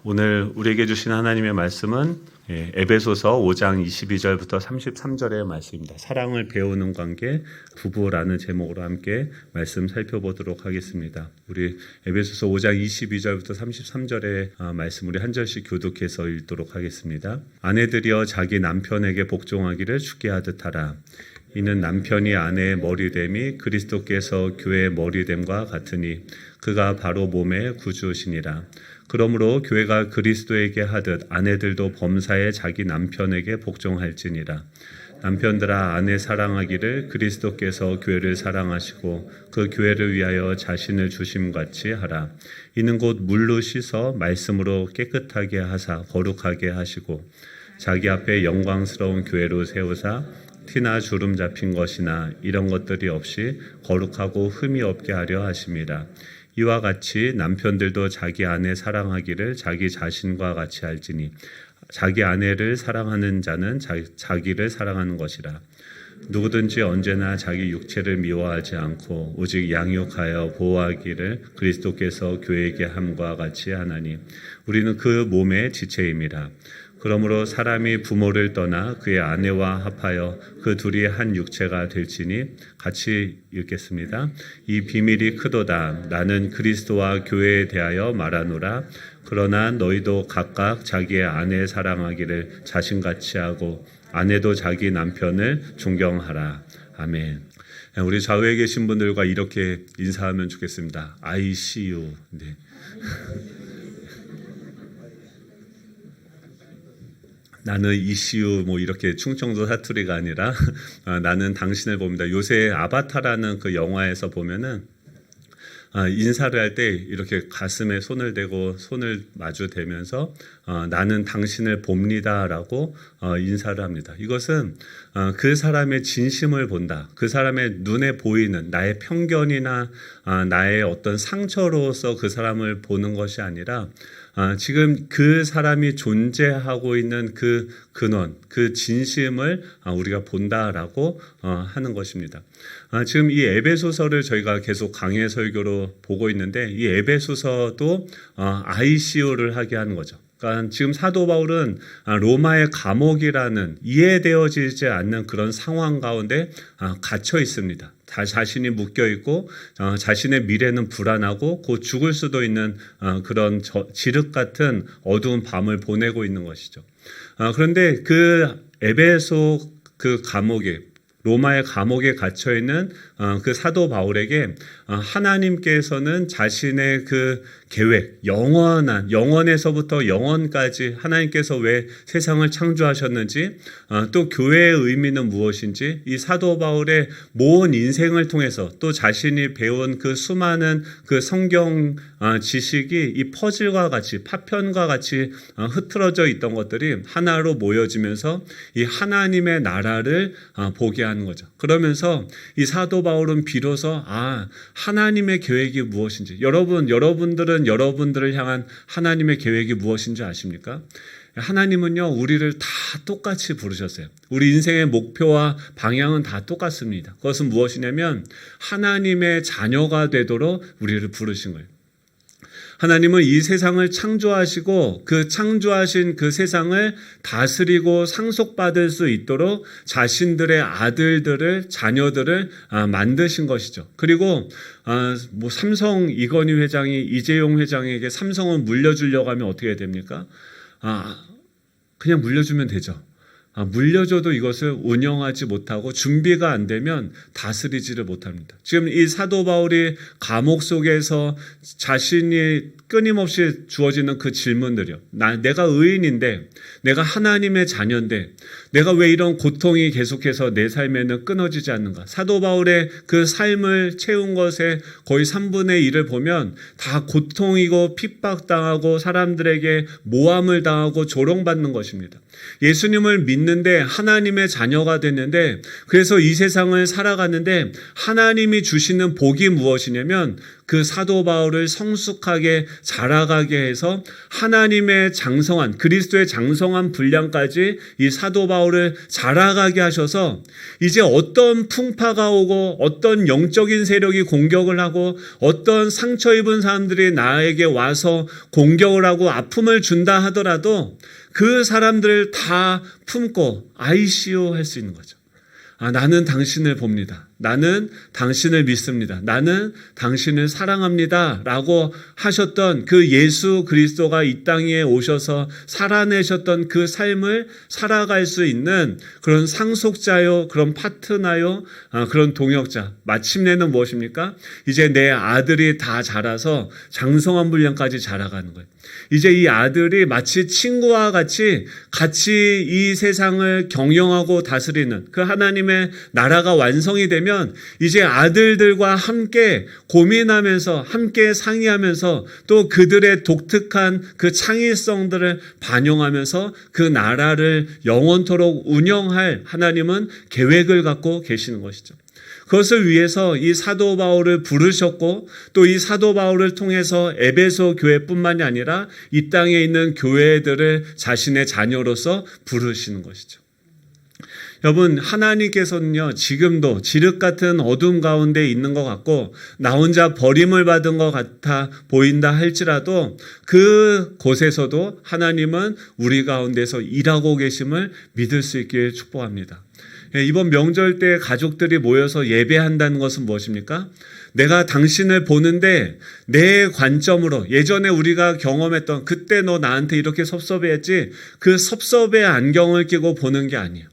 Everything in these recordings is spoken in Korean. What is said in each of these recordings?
오늘 우리에게 주신 하나님의 말씀은 에베소서 5장 22절부터 33절의 말씀입니다. 사랑을 배우는 관계, 부부라는 제목으로 함께 말씀 살펴보도록 하겠습니다. 우리 에베소서 5장 22절부터 33절의 말씀 우리 한 절씩 교독해서 읽도록 하겠습니다. 아내들이여 자기 남편에게 복종하기를 주께 하듯 하라. 이는 남편이 아내의 머리됨이 그리스도께서 교회의 머리됨과 같으니 그가 바로 몸의 구주시니라. 그러므로 교회가 그리스도에게 하듯 아내들도 범사에 자기 남편에게 복종할지니라. 남편들아 아내 사랑하기를 그리스도께서 교회를 사랑하시고 그 교회를 위하여 자신을 주심같이 하라. 이는 곧 물로 씻어 말씀으로 깨끗하게 하사 거룩하게 하시고 자기 앞에 영광스러운 교회로 세우사 티나 주름 잡힌 것이나 이런 것들이 없이 거룩하고 흠이 없게 하려 하심이라. 이와 같이 남편들도 자기 아내 사랑하기를 자기 자신과 같이 할지니 자기 아내를 사랑하는 자는 자기를 사랑하는 것이라. 누구든지 언제나 자기 육체를 미워하지 않고 오직 양육하여 보호하기를 그리스도께서 교회에게 함과 같이 하나니 우리는 그 몸의 지체임이라. 그러므로 사람이 부모를 떠나 그의 아내와 합하여 그 둘이 한 육체가 될지니 같이 읽겠습니다. 이 비밀이 크도다. 나는 그리스도와 교회에 대하여 말하노라. 그러나 너희도 각각 자기의 아내 사랑하기를 자신같이 하고 아내도 자기 남편을 존경하라. 아멘. 우리 좌우에 계신 분들과 이렇게 인사하면 좋겠습니다. I see you. 네. 나는 이시우 이렇게 충청도 사투리가 아니라 나는 당신을 봅니다. 요새 아바타라는 그 영화에서 보면은 인사를 할 때 이렇게 가슴에 손을 대고 손을 마주 대면서 나는 당신을 봅니다라고 인사를 합니다. 이것은 그 사람의 진심을 본다. 그 사람의 눈에 보이는 나의 편견이나 나의 어떤 상처로서 그 사람을 보는 것이 아니라 지금 그 사람이 존재하고 있는 그 근원, 그 진심을 우리가 본다라고 하는 것입니다. 지금 이 에베소서를 저희가 계속 강해 설교로 보고 있는데 이 에베소서도 ICU를 하게 하는 거죠. 그러니까 지금 사도 바울은 로마의 감옥이라는 이해되어지지 않는 그런 상황 가운데 갇혀 있습니다. 자신이 묶여 있고 자신의 미래는 불안하고 곧 죽을 수도 있는 그런 지륵 같은 어두운 밤을 보내고 있는 것이죠. 그런데 그 에베소 그 감옥에 로마의 감옥에 갇혀 있는 그 사도 바울에게 하나님께서는 자신의 그 계획, 영원에서부터 영원까지 하나님께서 왜 세상을 창조하셨는지 또 교회의 의미는 무엇인지 이 사도 바울의 모은 인생을 통해서 또 자신이 배운 그 수많은 그 성경 지식이 이 퍼즐과 같이 파편과 같이 흐트러져 있던 것들이 하나로 모여지면서 이 하나님의 나라를 보게 하는 거죠. 그러면서 이 사도 바울은 비로소 하나님의 계획이 무엇인지 여러분들은 여러분들을 향한 하나님의 계획이 무엇인지 아십니까? 하나님은요 우리를 다 똑같이 부르셨어요. 우리 인생의 목표와 방향은 다 똑같습니다. 그것은 무엇이냐면 하나님의 자녀가 되도록 우리를 부르신 거예요. 하나님은 이 세상을 창조하시고 그 창조하신 그 세상을 다스리고 상속받을 수 있도록 자신들의 아들들을 자녀들을 만드신 것이죠. 그리고 삼성 이건희 회장이 이재용 회장에게 삼성을 물려주려고 하면 어떻게 됩니까? 그냥 물려주면 되죠. 물려줘도 이것을 운영하지 못하고 준비가 안 되면 다스리지를 못합니다. 지금 이 사도 바울이 감옥 속에서 자신이 끊임없이 주어지는 그 질문들이요. 내가 의인인데, 내가 하나님의 자녀인데, 내가 왜 이런 고통이 계속해서 내 삶에는 끊어지지 않는가? 사도 바울의 그 삶을 채운 것의 거의 3분의 1을 보면 다 고통이고 핍박당하고 사람들에게 모함을 당하고 조롱받는 것입니다. 예수님을 믿는데 하나님의 자녀가 됐는데 그래서 이 세상을 살아갔는데 하나님이 주시는 복이 무엇이냐면 그 사도 바울을 성숙하게 자라가게 해서 하나님의 장성한, 그리스도의 장성한 분량까지 이 사도 바울을 자라가게 하셔서 이제 어떤 풍파가 오고 어떤 영적인 세력이 공격을 하고 어떤 상처 입은 사람들이 나에게 와서 공격을 하고 아픔을 준다 하더라도 그 사람들을 다 품고 아이시오 할 수 있는 거죠. 나는 당신을 봅니다. 나는 당신을 믿습니다. 나는 당신을 사랑합니다. 라고 하셨던 그 예수 그리스도가 이 땅에 오셔서 살아내셨던 그 삶을 살아갈 수 있는 그런 상속자요, 그런 파트너요, 그런 동역자. 마침내는 무엇입니까? 이제 내 아들이 다 자라서 장성한 분량까지 자라가는 거예요. 이제 이 아들이 마치 친구와 같이 이 세상을 경영하고 다스리는 그 하나님의 나라가 완성이 되면 이제 아들들과 함께 고민하면서 함께 상의하면서 또 그들의 독특한 그 창의성들을 반영하면서 그 나라를 영원토록 운영할 하나님은 계획을 갖고 계시는 것이죠. 그것을 위해서 이 사도 바울을 부르셨고 또 이 사도 바울을 통해서 에베소 교회뿐만이 아니라 이 땅에 있는 교회들을 자신의 자녀로서 부르시는 것이죠. 여러분, 하나님께서는요, 지금도 지륵 같은 어둠 가운데 있는 것 같고 나 혼자 버림을 받은 것 같아 보인다 할지라도 그 곳에서도 하나님은 우리 가운데서 일하고 계심을 믿을 수 있기를 축복합니다. 이번 명절 때 가족들이 모여서 예배한다는 것은 무엇입니까? 내가 당신을 보는데 내 관점으로 예전에 우리가 경험했던 그때 너 나한테 이렇게 섭섭해했지 그 섭섭의 안경을 끼고 보는 게 아니에요.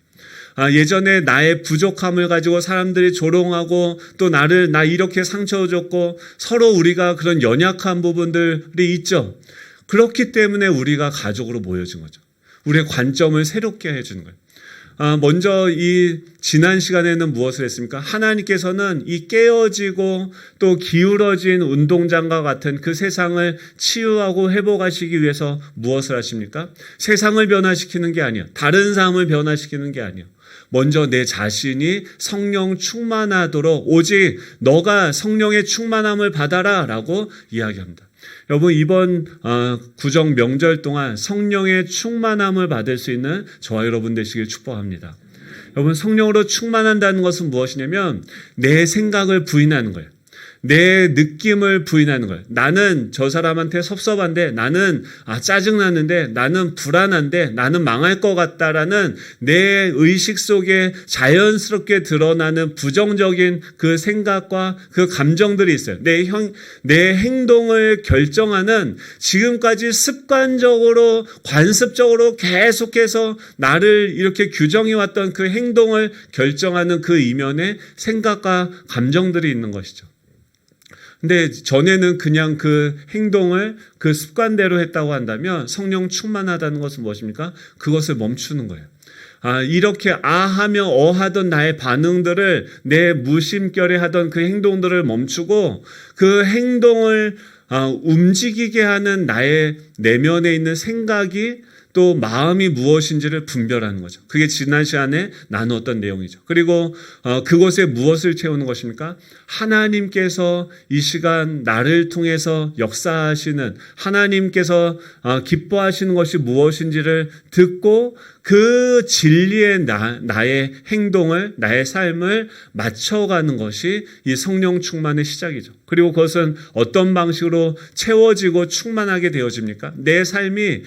예전에 나의 부족함을 가지고 사람들이 조롱하고 또 나 이렇게 상처 줬고 서로 우리가 그런 연약한 부분들이 있죠. 그렇기 때문에 우리가 가족으로 모여진 거죠. 우리의 관점을 새롭게 해주는 거예요. 먼저 이 지난 시간에는 무엇을 했습니까? 하나님께서는 이 깨어지고 또 기울어진 운동장과 같은 그 세상을 치유하고 회복하시기 위해서 무엇을 하십니까? 세상을 변화시키는 게 아니에요. 다른 사람을 변화시키는 게 아니에요. 먼저 내 자신이 성령 충만하도록 오직 너가 성령의 충만함을 받아라 라고 이야기합니다. 여러분, 이번 구정 명절 동안 성령의 충만함을 받을 수 있는 저와 여러분 되시길 축복합니다. 여러분, 성령으로 충만한다는 것은 무엇이냐면 내 생각을 부인하는 거예요. 내 느낌을 부인하는 거예요. 나는 저 사람한테 섭섭한데, 나는 짜증나는데, 나는 불안한데, 나는 망할 것 같다라는 내 의식 속에 자연스럽게 드러나는 부정적인 그 생각과 그 감정들이 있어요. 내 행동을 결정하는 지금까지 습관적으로 관습적으로 계속해서 나를 이렇게 규정해왔던 그 행동을 결정하는 그 이면에 생각과 감정들이 있는 것이죠. 근데 전에는 그냥 그 행동을 그 습관대로 했다고 한다면 성령 충만하다는 것은 무엇입니까? 그것을 멈추는 거예요. 이렇게 하며 하던 나의 반응들을 내 무심결에 하던 그 행동들을 멈추고 그 행동을 움직이게 하는 나의 내면에 있는 생각이 또 마음이 무엇인지를 분별하는 거죠. 그게 지난 시간에 나누었던 내용이죠. 그리고 그곳에 무엇을 채우는 것입니까? 하나님께서 이 시간 나를 통해서 역사하시는 하나님께서 기뻐하시는 것이 무엇인지를 듣고 그 진리의 나의 행동을, 나의 삶을 맞춰가는 것이 이 성령 충만의 시작이죠. 그리고 그것은 어떤 방식으로 채워지고 충만하게 되어집니까? 내 삶이,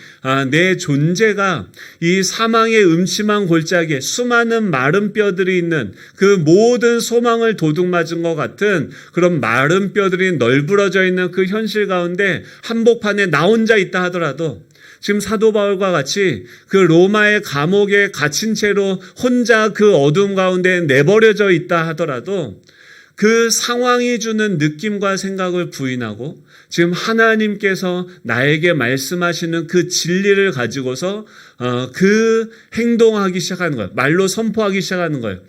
내 존재가 이 사망의 음침한 골짜기에 수많은 마른 뼈들이 있는 그 모든 소망을 도둑맞은 것 같은 그런 마른 뼈들이 널브러져 있는 그 현실 가운데 한복판에 나 혼자 있다 하더라도 지금 사도 바울과 같이 그 로마의 감옥에 갇힌 채로 혼자 그 어둠 가운데 내버려져 있다 하더라도 그 상황이 주는 느낌과 생각을 부인하고 지금 하나님께서 나에게 말씀하시는 그 진리를 가지고서 그 행동하기 시작하는 거예요. 말로 선포하기 시작하는 거예요.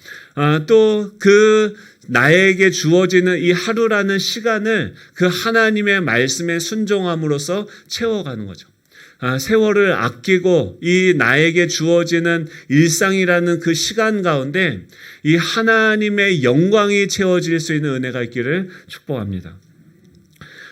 또 그 나에게 주어지는 이 하루라는 시간을 그 하나님의 말씀에 순종함으로써 채워가는 거죠. 세월을 아끼고 이 나에게 주어지는 일상이라는 그 시간 가운데 이 하나님의 영광이 채워질 수 있는 은혜가 있기를 축복합니다.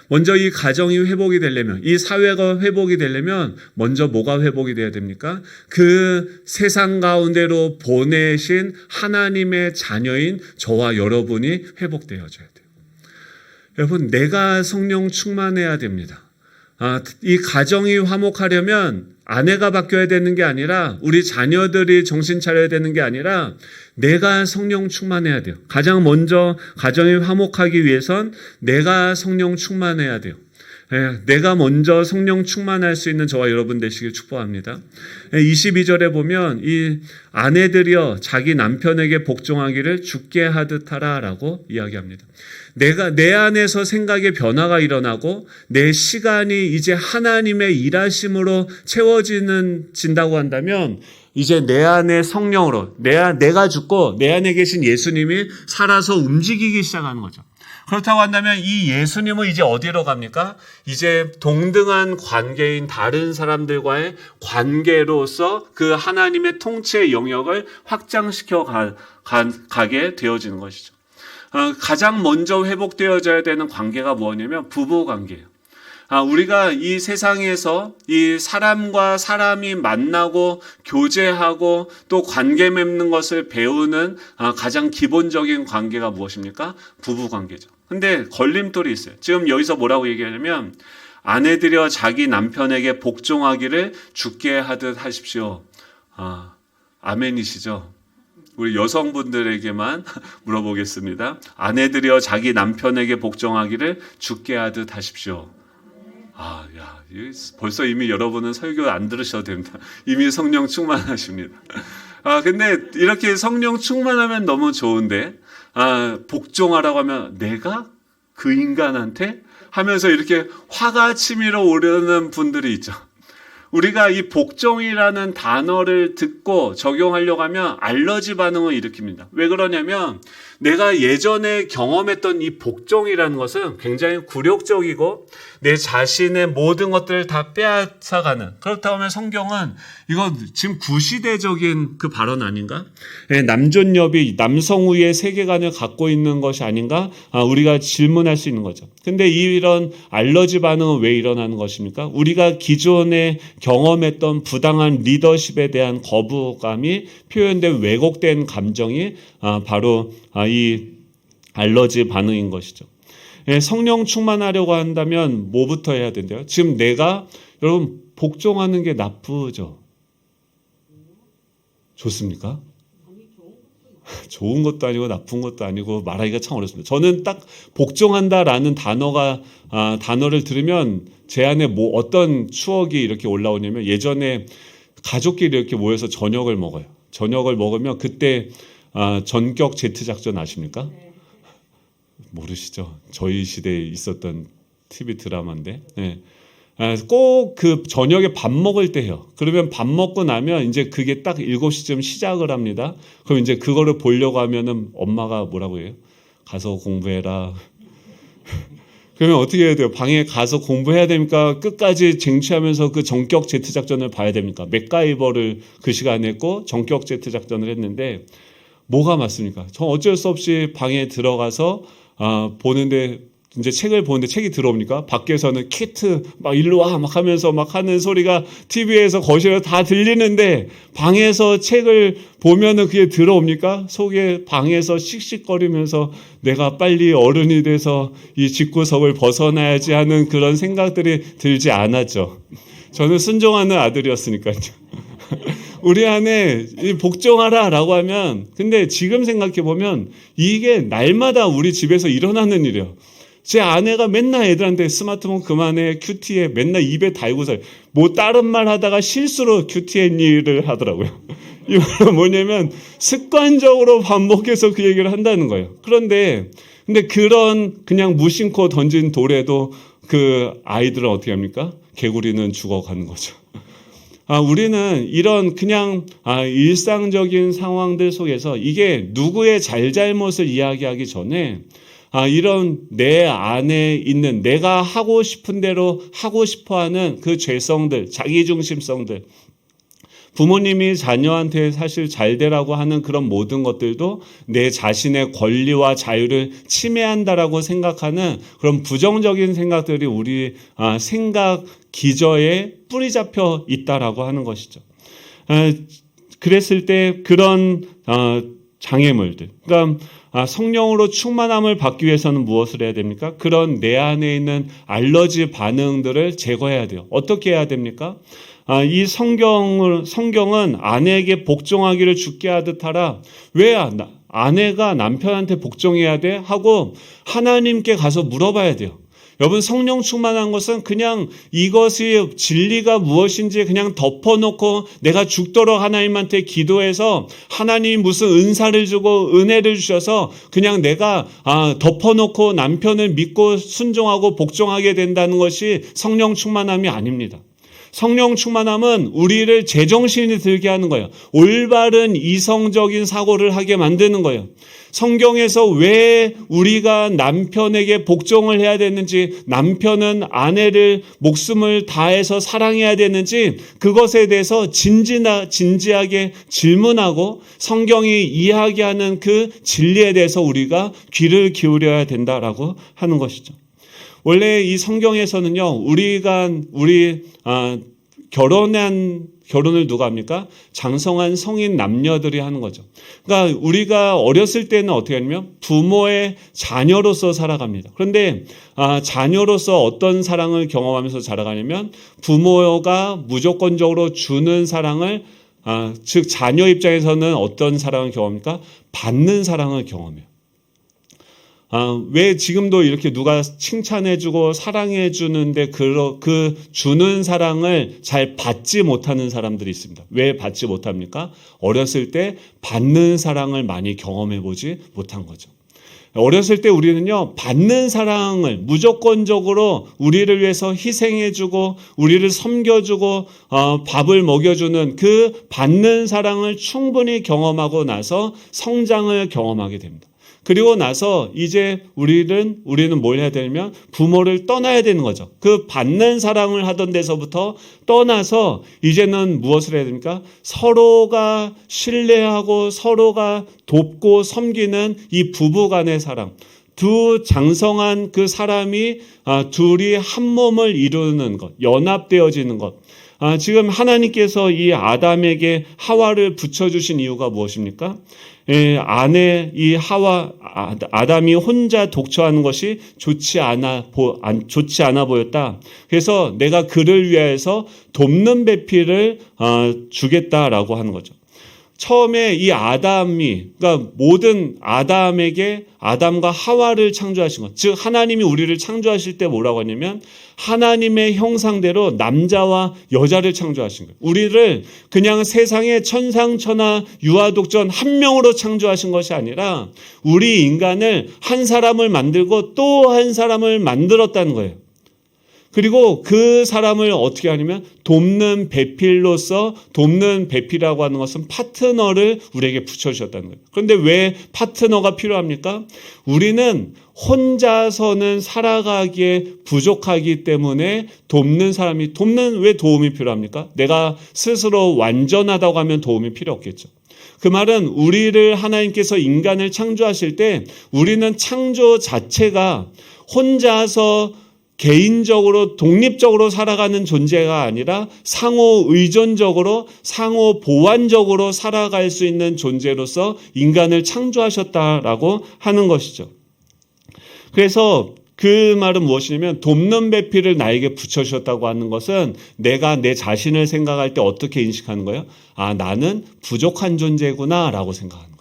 먼저 이 가정이 회복이 되려면, 이 사회가 회복이 되려면 먼저 뭐가 회복이 돼야 됩니까? 그 세상 가운데로 보내신 하나님의 자녀인 저와 여러분이 회복되어져야 돼요. 여러분, 내가 성령 충만해야 됩니다. 이 가정이 화목하려면 아내가 바뀌어야 되는 게 아니라, 우리 자녀들이 정신 차려야 되는 게 아니라 내가 성령 충만해야 돼요. 가장 먼저 가정이 화목하기 위해선 내가 성령 충만해야 돼요. 내가 먼저 성령 충만할 수 있는 저와 여러분 되시길 축복합니다. 22절에 보면 이 아내들이여 자기 남편에게 복종하기를 주께 하듯 하라라고 이야기합니다. 내 안에서 생각의 변화가 일어나고 내 시간이 이제 하나님의 일하심으로 채워진다고 한다면, 이제 내 안에 성령으로 내가 죽고 내 안에 계신 예수님이 살아서 움직이기 시작하는 거죠. 그렇다고 한다면 이 예수님은 이제 어디로 갑니까? 이제 동등한 관계인 다른 사람들과의 관계로서 그 하나님의 통치의 영역을 확장시켜 가게 되어지는 것이죠. 가장 먼저 회복되어져야 되는 관계가 뭐냐면 부부 관계예요. 우리가 이 세상에서 이 사람과 사람이 만나고 교제하고 또 관계 맺는 것을 배우는 가장 기본적인 관계가 무엇입니까? 부부 관계죠. 근데 걸림돌이 있어요. 지금 여기서 뭐라고 얘기하냐면, 아내들여 자기 남편에게 복종하기를 주께 하듯 하십시오. 아멘이시죠? 우리 여성분들에게만 물어보겠습니다. 아내들여 자기 남편에게 복종하기를 주께 하듯 하십시오. 벌써 이미 여러분은 설교 안 들으셔도 됩니다. 이미 성령 충만하십니다. 근데 이렇게 성령 충만하면 너무 좋은데, 복종하라고 하면 내가 그 인간한테 하면서 이렇게 화가 치밀어 오르는 분들이 있죠. 우리가 이 복종이라는 단어를 듣고 적용하려고 하면 알러지 반응을 일으킵니다. 왜 그러냐면, 내가 예전에 경험했던 이 복종이라는 것은 굉장히 굴욕적이고 내 자신의 모든 것들을 다 빼앗아가는, 그렇다고 하면 성경은 이거 지금 구시대적인 그 발언 아닌가? 남존여비, 남성우의 세계관을 갖고 있는 것이 아닌가? 우리가 질문할 수 있는 거죠. 근데 이런 알러지 반응은 왜 일어나는 것입니까? 우리가 기존에 경험했던 부당한 리더십에 대한 거부감이 표현된 왜곡된 감정이 바로 이 알러지 반응인 것이죠. 성령 충만하려고 한다면 뭐부터 해야 된대요? 지금 여러분, 복종하는 게 나쁘죠? 좋습니까? 좋은 것도 아니고 나쁜 것도 아니고 말하기가 참 어렵습니다. 저는 딱 복종한다라는 단어를 들으면 제 안에 어떤 추억이 이렇게 올라오냐면, 예전에 가족끼리 이렇게 모여서 저녁을 먹어요. 저녁을 먹으면 그때 전격 제트 작전 아십니까? 모르시죠? 저희 시대에 있었던 TV 드라마인데, 꼭 그 저녁에 밥 먹을 때 해요. 그러면 밥 먹고 나면 이제 그게 딱 7시쯤 시작을 합니다. 그럼 이제 그거를 보려고 하면은 엄마가 뭐라고 해요? 가서 공부해라. 그러면 어떻게 해야 돼요? 방에 가서 공부해야 됩니까? 끝까지 쟁취하면서 그 전격 제트 작전을 봐야 됩니까? 맥가이버를 그 시간에 했고 전격 제트 작전을 했는데, 뭐가 맞습니까? 저 어쩔 수 없이 방에 들어가서 보는데, 이제 책을 보는데 책이 들어옵니까? 밖에서는 키트 막 일로 와 막 하면서 막 하는 소리가 TV에서 거실에서 다 들리는데, 방에서 책을 보면은 그게 들어옵니까? 속에 방에서 씩씩거리면서 내가 빨리 어른이 돼서 이 집구석을 벗어나야지 하는 그런 생각들이 들지 않았죠. 저는 순종하는 아들이었으니까요. 우리 안에 복종하라라고 하면, 근데 지금 생각해 보면 이게 날마다 우리 집에서 일어나는 일이에요. 제 아내가 맨날 애들한테 스마트폰 그만해, 큐티해, 맨날 입에 달고 살아요. 뭐 다른 말 하다가 실수로 큐티한 일을 하더라고요. 이거는 뭐냐면 습관적으로 반복해서 그 얘기를 한다는 거예요. 근데 그런 그냥 무심코 던진 돌에도 그 아이들은 어떻게 합니까? 개구리는 죽어가는 거죠. 우리는 이런 그냥 일상적인 상황들 속에서 이게 누구의 잘잘못을 이야기하기 전에 이런 내 안에 있는 내가 하고 싶은 대로 하고 싶어하는 그 죄성들, 자기중심성들, 부모님이 자녀한테 사실 잘 되라고 하는 그런 모든 것들도 내 자신의 권리와 자유를 침해한다라고 생각하는 그런 부정적인 생각들이 우리 생각 기저에 뿌리 잡혀 있다라고 하는 것이죠. 그랬을 때 그런 장애물들, 그러니까 성령으로 충만함을 받기 위해서는 무엇을 해야 됩니까? 그런 내 안에 있는 알러지 반응들을 제거해야 돼요. 어떻게 해야 됩니까? 이 성경은 아내에게 복종하기를 주께 하듯 하라. 왜 아내가 남편한테 복종해야 돼? 하고 하나님께 가서 물어봐야 돼요. 여러분, 성령 충만한 것은 그냥 이것이 진리가 무엇인지 그냥 덮어놓고 내가 죽도록 하나님한테 기도해서 하나님이 무슨 은사를 주고 은혜를 주셔서 그냥 내가 덮어놓고 남편을 믿고 순종하고 복종하게 된다는 것이 성령 충만함이 아닙니다. 성령 충만함은 우리를 제정신이 들게 하는 거예요. 올바른 이성적인 사고를 하게 만드는 거예요. 성경에서 왜 우리가 남편에게 복종을 해야 되는지, 남편은 아내를 목숨을 다해서 사랑해야 되는지, 그것에 대해서 진지하게 질문하고 성경이 이야기하는 그 진리에 대해서 우리가 귀를 기울여야 된다라고 하는 것이죠. 원래 이 성경에서는요, 결혼을 누가 합니까? 장성한 성인 남녀들이 하는 거죠. 그러니까 우리가 어렸을 때는 어떻게 하냐면 부모의 자녀로서 살아갑니다. 그런데 자녀로서 어떤 사랑을 경험하면서 자라가냐면 부모가 무조건적으로 주는 사랑을 즉 자녀 입장에서는 어떤 사랑을 경험합니까? 받는 사랑을 경험해요. 왜 지금도 이렇게 누가 칭찬해주고 사랑해주는데 그 주는 사랑을 잘 받지 못하는 사람들이 있습니다. 왜 받지 못합니까? 어렸을 때 받는 사랑을 많이 경험해보지 못한 거죠. 어렸을 때 우리는요, 받는 사랑을 무조건적으로 우리를 위해서 희생해주고 우리를 섬겨주고 밥을 먹여주는 그 받는 사랑을 충분히 경험하고 나서 성장을 경험하게 됩니다. 그리고 나서 이제 우리는 뭘 해야 되냐면 부모를 떠나야 되는 거죠. 그 받는 사랑을 하던 데서부터 떠나서 이제는 무엇을 해야 됩니까? 서로가 신뢰하고 서로가 돕고 섬기는 이 부부 간의 사랑. 두 장성한 그 사람이 둘이 한 몸을 이루는 것, 연합되어지는 것. 지금 하나님께서 이 아담에게 하와를 붙여주신 이유가 무엇입니까? 아담이 혼자 독처하는 것이 좋지 않아 보였다. 그래서 내가 그를 위해서 돕는 배필을 주겠다라고 하는 거죠. 처음에 이 그러니까 모든 아담에게 아담과 하와를 창조하신 것. 즉, 하나님이 우리를 창조하실 때 뭐라고 하냐면 하나님의 형상대로 남자와 여자를 창조하신 거예요. 우리를 그냥 세상의 천상천하 유아독전 한 명으로 창조하신 것이 아니라 우리 인간을 한 사람을 만들고 또 한 사람을 만들었다는 거예요. 그리고 그 사람을 어떻게 하냐면 돕는 배필로서, 돕는 배필이라고 하는 것은 파트너를 우리에게 붙여주셨다는 거예요. 그런데 왜 파트너가 필요합니까? 우리는 혼자서는 살아가기에 부족하기 때문에 왜 도움이 필요합니까? 내가 스스로 완전하다고 하면 도움이 필요 없겠죠. 그 말은 우리를 하나님께서 인간을 창조하실 때 우리는 창조 자체가 혼자서 개인적으로 독립적으로 살아가는 존재가 아니라 상호 의존적으로 상호 보완적으로 살아갈 수 있는 존재로서 인간을 창조하셨다라고 하는 것이죠. 그래서 그 말은 무엇이냐면 돕는 배필을 나에게 붙여주셨다고 하는 것은 내가 내 자신을 생각할 때 어떻게 인식하는 거예요? 나는 부족한 존재구나 라고 생각하는 거죠.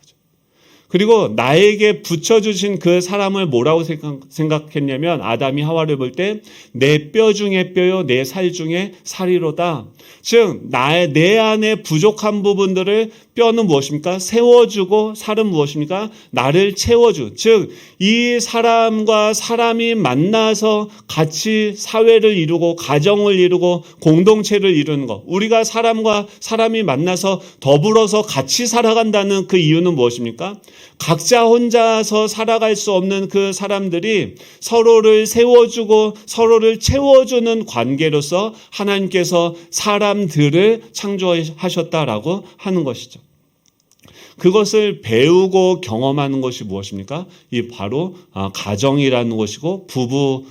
그리고 나에게 붙여주신 그 사람을 뭐라고 생각했냐면 아담이 하와를 볼 때 내 뼈 중에 뼈요 내 살 중에 살이로다. 즉 내 안에 부족한 부분들을 뼈는 무엇입니까? 세워주고 살은 무엇입니까? 나를 채워주. 즉 이 사람과 사람이 만나서 같이 사회를 이루고 가정을 이루고 공동체를 이루는 것. 우리가 사람과 사람이 만나서 더불어서 같이 살아간다는 그 이유는 무엇입니까? 각자 혼자서 살아갈 수 없는 그 사람들이 서로를 세워주고 서로를 채워주는 관계로서 하나님께서 사람들을 창조하셨다라고 하는 것이죠. 그것을 배우고 경험하는 것이 무엇입니까? 이 바로 가정이라는 것이고 부부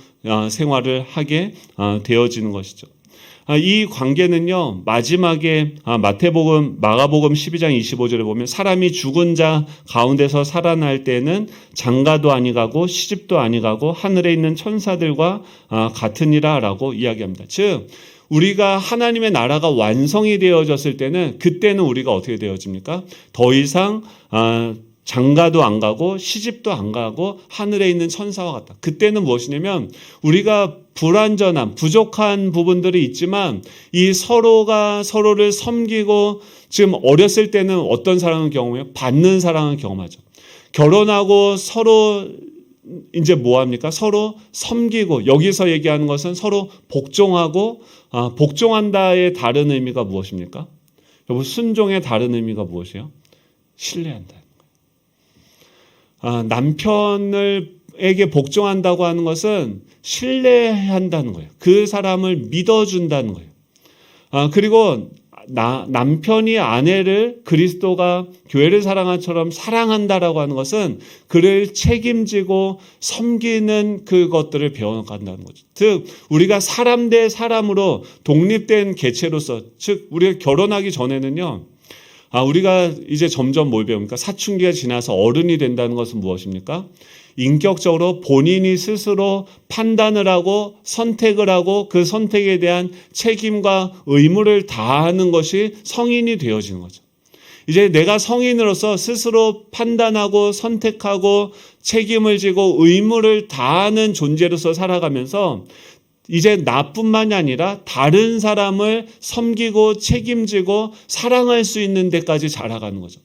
생활을 하게 되어지는 것이죠. 이 관계는요, 마지막에 마가복음 12장 25절에 보면 사람이 죽은 자 가운데서 살아날 때는 장가도 아니가고 시집도 아니가고 하늘에 있는 천사들과 같으니라 라고 이야기합니다. 즉, 우리가 하나님의 나라가 완성이 되어졌을 때는 그때는 우리가 어떻게 되어집니까? 더 이상 장가도 안 가고 시집도 안 가고 하늘에 있는 천사와 같다. 그때는 무엇이냐면 우리가 불완전한 부족한 부분들이 있지만 이 서로가 서로를 섬기고 지금 어렸을 때는 어떤 사랑을 경험해요? 받는 사랑을 경험하죠. 결혼하고 서로 이제 뭐 합니까? 서로 섬기고 여기서 얘기하는 것은 서로 복종하고 복종한다의 다른 의미가 무엇입니까? 여러분 순종의 다른 의미가 무엇이에요? 신뢰한다. 남편에게 복종한다고 하는 것은 신뢰한다는 거예요. 그 사람을 믿어준다는 거예요. 그리고 남편이 아내를 그리스도가 교회를 사랑한 처럼 사랑한다라고 하는 것은 그를 책임지고 섬기는 그것들을 배워간다는 거죠. 즉 우리가 사람 대 사람으로 독립된 개체로서, 즉 우리가 결혼하기 전에는요, 우리가 이제 점점 뭘 배웁니까? 사춘기가 지나서 어른이 된다는 것은 무엇입니까? 인격적으로 본인이 스스로 판단을 하고 선택을 하고 그 선택에 대한 책임과 의무를 다하는 것이 성인이 되어지는 거죠. 이제 내가 성인으로서 스스로 판단하고 선택하고 책임을 지고 의무를 다하는 존재로서 살아가면서 이제 나뿐만이 아니라 다른 사람을 섬기고 책임지고 사랑할 수 있는 데까지 자라가는 거죠.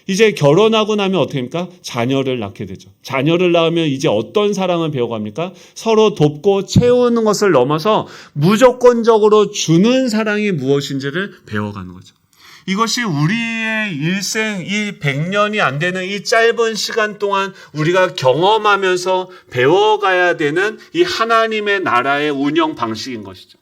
이제 결혼하고 나면 어떻게 합니까? 자녀를 낳게 되죠. 자녀를 낳으면 이제 어떤 사랑을 배워갑니까? 서로 돕고 채우는 것을 넘어서 무조건적으로 주는 사랑이 무엇인지를 배워가는 거죠. 이것이 우리의 일생, 이 100년이 안 되는 이 짧은 시간 동안 우리가 경험하면서 배워가야 되는 이 하나님의 나라의 운영 방식인 것이죠.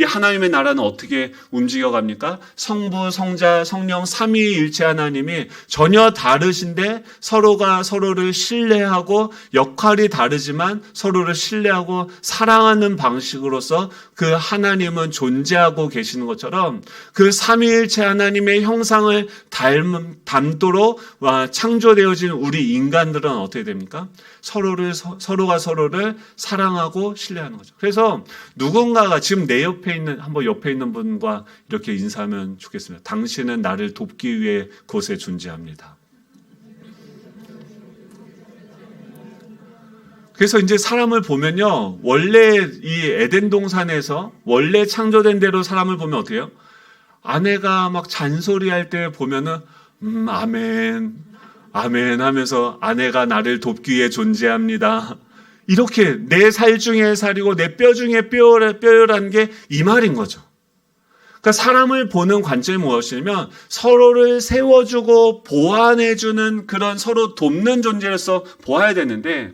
이 하나님의 나라는 어떻게 움직여갑니까? 성부, 성자, 성령 삼위일체 하나님이 전혀 다르신데 서로가 서로를 신뢰하고 역할이 다르지만 서로를 신뢰하고 사랑하는 방식으로서 그 하나님은 존재하고 계시는 것처럼 그 삼위일체 하나님의 형상을 담도록 창조되어진 우리 인간들은 어떻게 됩니까? 서로가 서로를 사랑하고 신뢰하는 거죠. 그래서 누군가가 지금 내 옆에 있는 분과 이렇게 인사하면 좋겠습니다. 당신은 나를 돕기 위해 곳에 존재합니다. 그래서 이제 사람을 보면요, 원래 이 에덴 동산에서 원래 창조된 대로 사람을 보면 어떻게 해요? 아내가 막 잔소리할 때 보면은 아멘 하면서 아내가 나를 돕기 위해 존재합니다. 이렇게 내 살 중에 살이고 내 뼈 중에 뼈라는 게 이 말인 거죠. 그러니까 사람을 보는 관점이 무엇이냐면 서로를 세워주고 보완해주는 그런 서로 돕는 존재로서 보아야 되는데,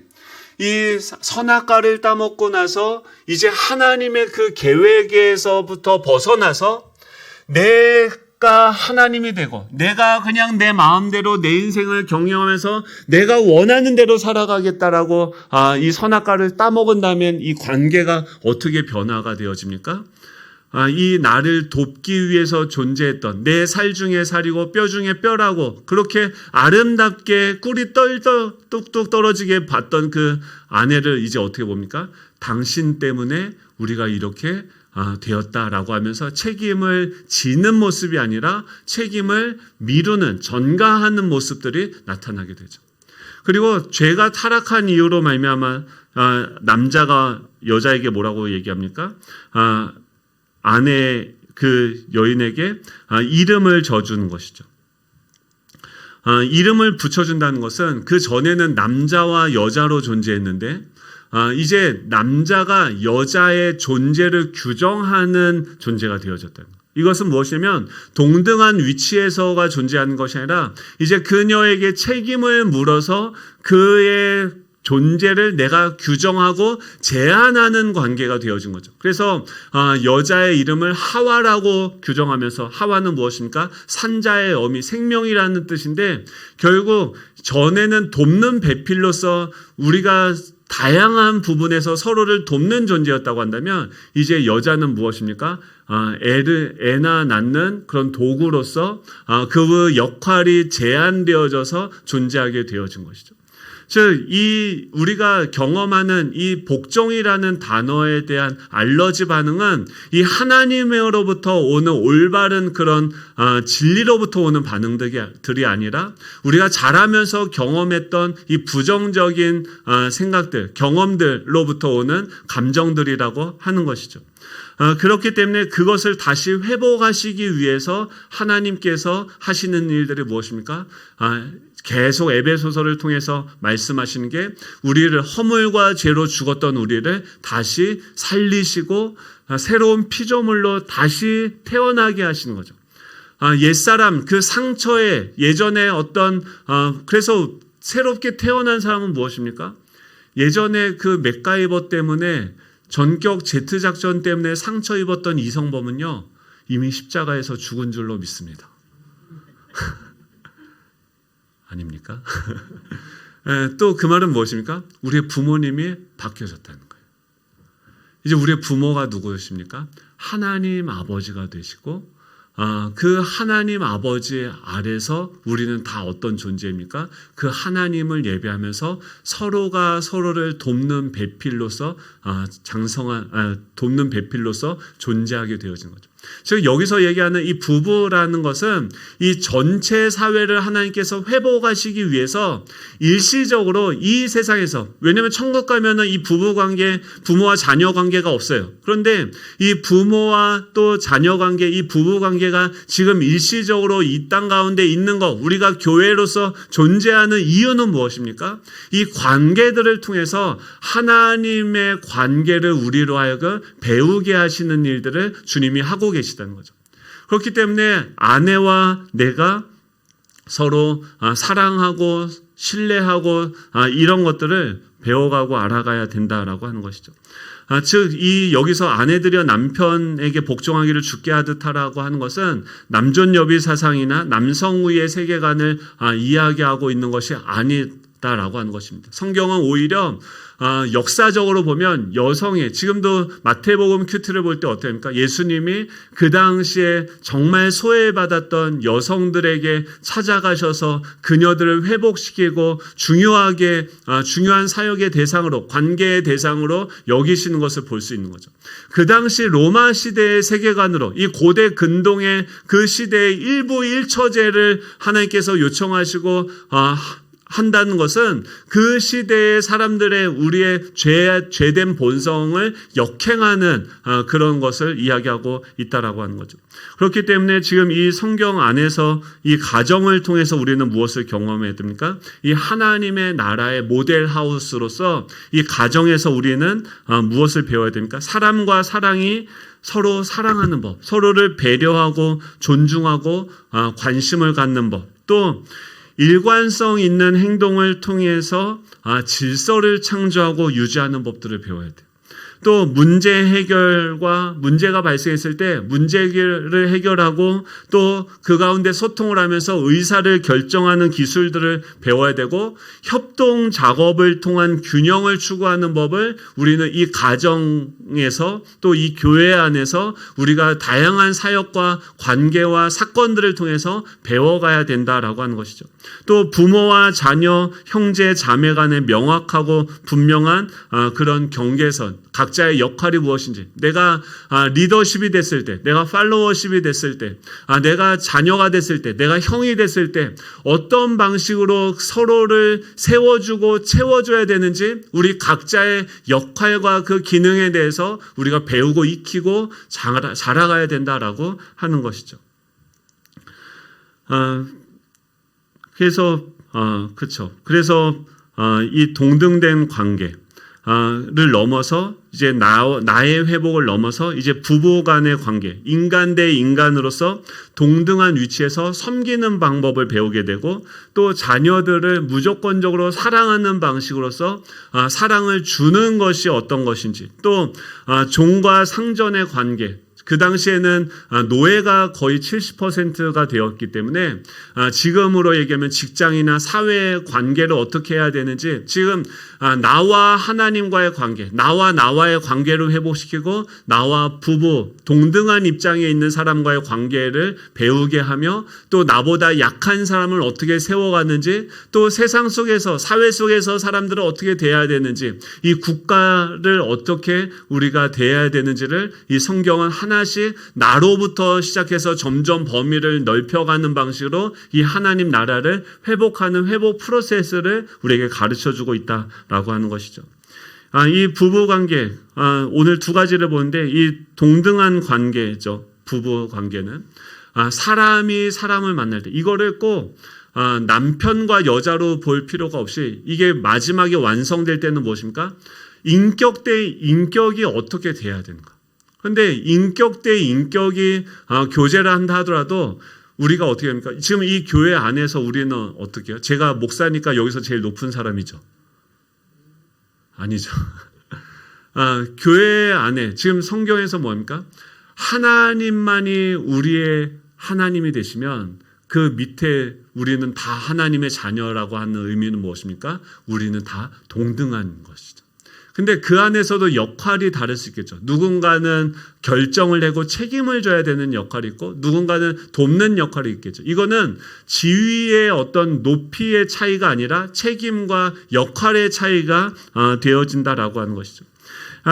이 선악과를 따먹고 나서 이제 하나님의 그 계획에서부터 벗어나서 내가 하나님이 되고 내가 그냥 내 마음대로 내 인생을 경영하면서 내가 원하는 대로 살아가겠다라고 이 선악과를 따먹은다면 이 관계가 어떻게 변화가 되어집니까? 이 나를 돕기 위해서 존재했던 내 살 중에 살이고 뼈 중에 뼈라고 그렇게 아름답게 꿀이 뚝뚝 떨어지게 봤던 그 아내를 이제 어떻게 봅니까? 당신 때문에 우리가 이렇게 되었다라고 하면서 책임을 지는 모습이 아니라 책임을 미루는, 전가하는 모습들이 나타나게 되죠. 그리고 죄가 타락한 이유로 말미암아 남자가 여자에게 뭐라고 얘기합니까? 아내 그 여인에게 이름을 져주는 것이죠. 이름을 붙여준다는 것은 그 전에는 남자와 여자로 존재했는데 이제 남자가 여자의 존재를 규정하는 존재가 되어졌다는 거예요. 이것은 무엇이냐면 동등한 위치에서가 존재하는 것이 아니라 이제 그녀에게 책임을 물어서 그의 존재를 내가 규정하고 제한하는 관계가 되어진 거죠. 그래서 여자의 이름을 하와라고 규정하면서, 하와는 무엇입니까? 산자의 어미, 생명이라는 뜻인데, 결국 전에는 돕는 배필로서 우리가 다양한 부분에서 서로를 돕는 존재였다고 한다면, 이제 여자는 무엇입니까? 애나 낳는 그런 도구로서 그 역할이 제한되어져서 존재하게 되어진 것이죠. 즉, 우리가 경험하는 이 복종이라는 단어에 대한 알러지 반응은 이 하나님으로부터 오는 올바른 그런 진리로부터 오는 반응들이 아니라 우리가 자라면서 경험했던 이 부정적인 생각들, 경험들로부터 오는 감정들이라고 하는 것이죠. 그렇기 때문에 그것을 다시 회복하시기 위해서 하나님께서 하시는 일들이 무엇입니까? 계속 에베소서를 통해서 말씀하시는 게, 우리를 허물과 죄로 죽었던 우리를 다시 살리시고 새로운 피조물로 다시 태어나게 하시는 거죠. 옛사람, 그 상처에 예전에 그래서 새롭게 태어난 사람은 무엇입니까? 예전에 그 맥가이버 때문에, 전격 제트 작전 때문에 상처 입었던 이성범은요, 이미 십자가에서 죽은 줄로 믿습니다. 아닙니까? 또 그 말은 무엇입니까? 우리의 부모님이 바뀌어졌다는 거예요. 이제 우리의 부모가 누구십니까? 하나님 아버지가 되시고, 그 하나님 아버지 아래서 우리는 다 어떤 존재입니까? 그 하나님을 예배하면서 서로가 서로를 돕는 배필로서 돕는 배필로서 존재하게 되어진 거죠. 즉, 여기서 얘기하는 이 부부라는 것은 이 전체 사회를 하나님께서 회복하시기 위해서 일시적으로 이 세상에서, 왜냐하면 천국 가면은 이 부부 관계, 부모와 자녀 관계가 없어요. 그런데 이 부모와 또 자녀 관계, 이 부부 관계가 지금 일시적으로 이 땅 가운데 있는 것, 우리가 교회로서 존재하는 이유는 무엇입니까? 이 관계들을 통해서 하나님의 관계를 우리로 하여금 배우게 하시는 일들을 주님이 하고 계시다는 거죠. 그렇기 때문에 아내와 내가 서로 사랑하고 신뢰하고 이런 것들을 배워가고 알아가야 된다라고 하는 것이죠. 즉, 여기서 아내들이여 남편에게 복종하기를 주께 하듯 하라고 하는 것은 남존여비 사상이나 남성우의 세계관을 이야기하고 있는 것이 아니다라고 하는 것입니다. 성경은 오히려 역사적으로 보면 여성의, 지금도 마태복음 큐트를 볼 때 어떻습니까? 예수님이 그 당시에 정말 소외받았던 여성들에게 찾아가셔서 그녀들을 회복시키고 중요한 사역의 대상으로, 관계의 대상으로 여기시는 것을 볼 수 있는 거죠. 그 당시 로마 시대의 세계관으로, 이 고대 근동의 그 시대의 일부 일처제를 하나님께서 요청하시고 한다는 것은 그 시대의 사람들의 우리의 죄된 본성을 역행하는 그런 것을 이야기하고 있다라고 하는 거죠. 그렇기 때문에 지금 이 성경 안에서 이 가정을 통해서 우리는 무엇을 경험해야 됩니까? 이 하나님의 나라의 모델 하우스로서 이 가정에서 우리는 무엇을 배워야 됩니까? 사람과 사랑이 서로 사랑하는 법, 서로를 배려하고 존중하고 관심을 갖는 법, 또 일관성 있는 행동을 통해서 질서를 창조하고 유지하는 법들을 배워야 돼요. 또 문제 해결과 문제가 발생했을 때 문제를 해결하고 또 그 가운데 소통을 하면서 의사를 결정하는 기술들을 배워야 되고, 협동 작업을 통한 균형을 추구하는 법을 우리는 이 가정에서 또 이 교회 안에서 우리가 다양한 사역과 관계와 사건들을 통해서 배워가야 된다라고 하는 것이죠. 또 부모와 자녀, 형제, 자매 간의 명확하고 분명한 그런 경계선, 각자의 역할이 무엇인지, 내가 리더십이 됐을 때, 내가 팔로워십이 됐을 때, 내가 자녀가 됐을 때, 내가 형이 됐을 때 어떤 방식으로 서로를 세워주고 채워줘야 되는지, 우리 각자의 역할과 그 기능에 대해서 우리가 배우고 익히고 자라가야 된다라고 하는 것이죠. 그래서 이 동등된 관계, 를 넘어서 이제 나의 회복을 넘어서 이제 부부 간의 관계, 인간 대 인간으로서 동등한 위치에서 섬기는 방법을 배우게 되고 또 자녀들을 무조건적으로 사랑하는 방식으로서 사랑을 주는 것이 어떤 것인지 또 종과 상전의 관계, 그 당시에는 노예가 거의 70%가 되었기 때문에 지금으로 얘기하면 직장이나 사회의 관계를 어떻게 해야 되는지 지금 나와 하나님과의 관계, 나와의 관계를 회복시키고 나와 부부, 동등한 입장에 있는 사람과의 관계를 배우게 하며 또 나보다 약한 사람을 어떻게 세워가는지 또 세상 속에서 사회 속에서 사람들을 어떻게 대해야 되는지 이 국가를 어떻게 우리가 대해야 되는지를 이 성경은 하나씩 나로부터 시작해서 점점 범위를 넓혀가는 방식으로 이 하나님 나라를 회복하는 회복 프로세스를 우리에게 가르쳐주고 있다라고 하는 것이죠. 이 부부 관계, 오늘 두 가지를 보는데 이 동등한 관계죠. 부부 관계는 사람이 사람을 만날 때 이거를 꼭 남편과 여자로 볼 필요가 없이 이게 마지막에 완성될 때는 무엇입니까? 인격 대 인격이 어떻게 돼야 되는가? 그런데 인격 대 인격이 교제를 한다 하더라도 우리가 어떻게 합니까? 지금 이 교회 안에서 우리는 어떻게 해요? 제가 목사니까 여기서 제일 높은 사람이죠. 아니죠. 교회 안에 지금 성경에서 뭡니까? 하나님만이 우리의 하나님이 되시면 그 밑에 우리는 다 하나님의 자녀라고 하는 의미는 무엇입니까? 우리는 다 동등한 것이죠. 근데 그 안에서도 역할이 다를 수 있겠죠. 누군가는 결정을 내고 책임을 져야 되는 역할이 있고 누군가는 돕는 역할이 있겠죠. 이거는 지위의 어떤 높이의 차이가 아니라 책임과 역할의 차이가 되어진다라고 하는 것이죠.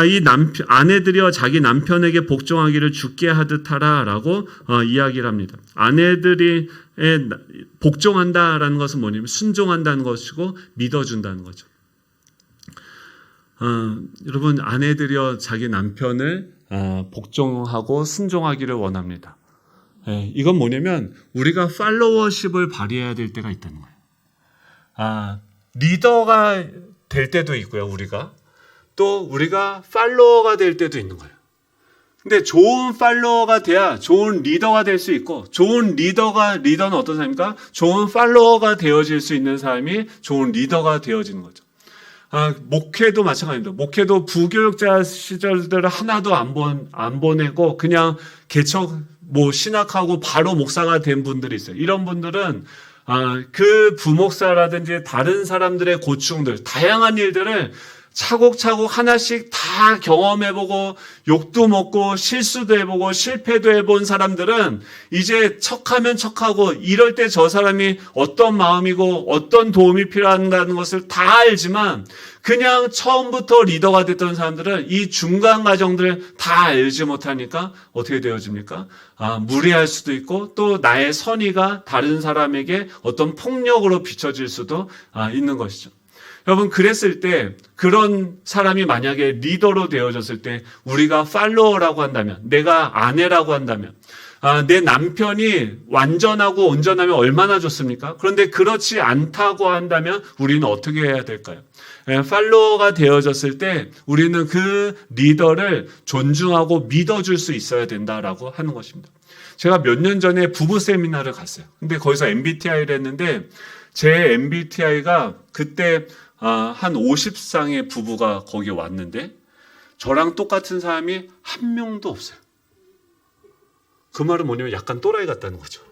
이 아내들이여 자기 남편에게 복종하기를 주께 하듯 하라라고 이야기를 합니다. 아내들이 복종한다라는 것은 뭐냐면 순종한다는 것이고 믿어준다는 거죠. 여러분 아내들이여 자기 남편을 복종하고 순종하기를 원합니다. 이건 뭐냐면 우리가 팔로워십을 발휘해야 될 때가 있다는 거예요. 리더가 될 때도 있고요. 또 우리가 팔로워가 될 때도 있는 거예요. 근데 좋은 팔로워가 돼야 좋은 리더가 될 수 있고 좋은 리더는 어떤 사람입니까? 좋은 팔로워가 되어질 수 있는 사람이 좋은 리더가 되어지는 거죠. 목회도 마찬가지입니다. 목회도 부교육자 시절들을 하나도 안 보내고 그냥 신학하고 바로 목사가 된 분들이 있어요. 이런 분들은 그 부목사라든지 다른 사람들의 고충들, 다양한 일들을 차곡차곡 하나씩 다 경험해보고 욕도 먹고 실수도 해보고 실패도 해본 사람들은 이제 척하면 척하고 이럴 때 저 사람이 어떤 마음이고 어떤 도움이 필요한다는 것을 다 알지만 그냥 처음부터 리더가 됐던 사람들은 이 중간 과정들을 다 알지 못하니까 어떻게 되어집니까? 무례할 수도 있고 또 나의 선의가 다른 사람에게 어떤 폭력으로 비춰질 수도 있는 것이죠. 여러분 그랬을 때 그런 사람이 만약에 리더로 되어졌을 때 우리가 팔로워라고 한다면 내가 아내라고 한다면 내 남편이 완전하고 온전하면 얼마나 좋습니까? 그런데 그렇지 않다고 한다면 우리는 어떻게 해야 될까요? 팔로워가 되어졌을 때 우리는 그 리더를 존중하고 믿어줄 수 있어야 된다라고 하는 것입니다. 제가 몇 년 전에 부부 세미나를 갔어요. 근데 거기서 MBTI를 했는데 제 MBTI가 그때 한 50쌍의 부부가 거기 왔는데 저랑 똑같은 사람이 한 명도 없어요. 그 말은 뭐냐면 약간 또라이 같다는 거죠.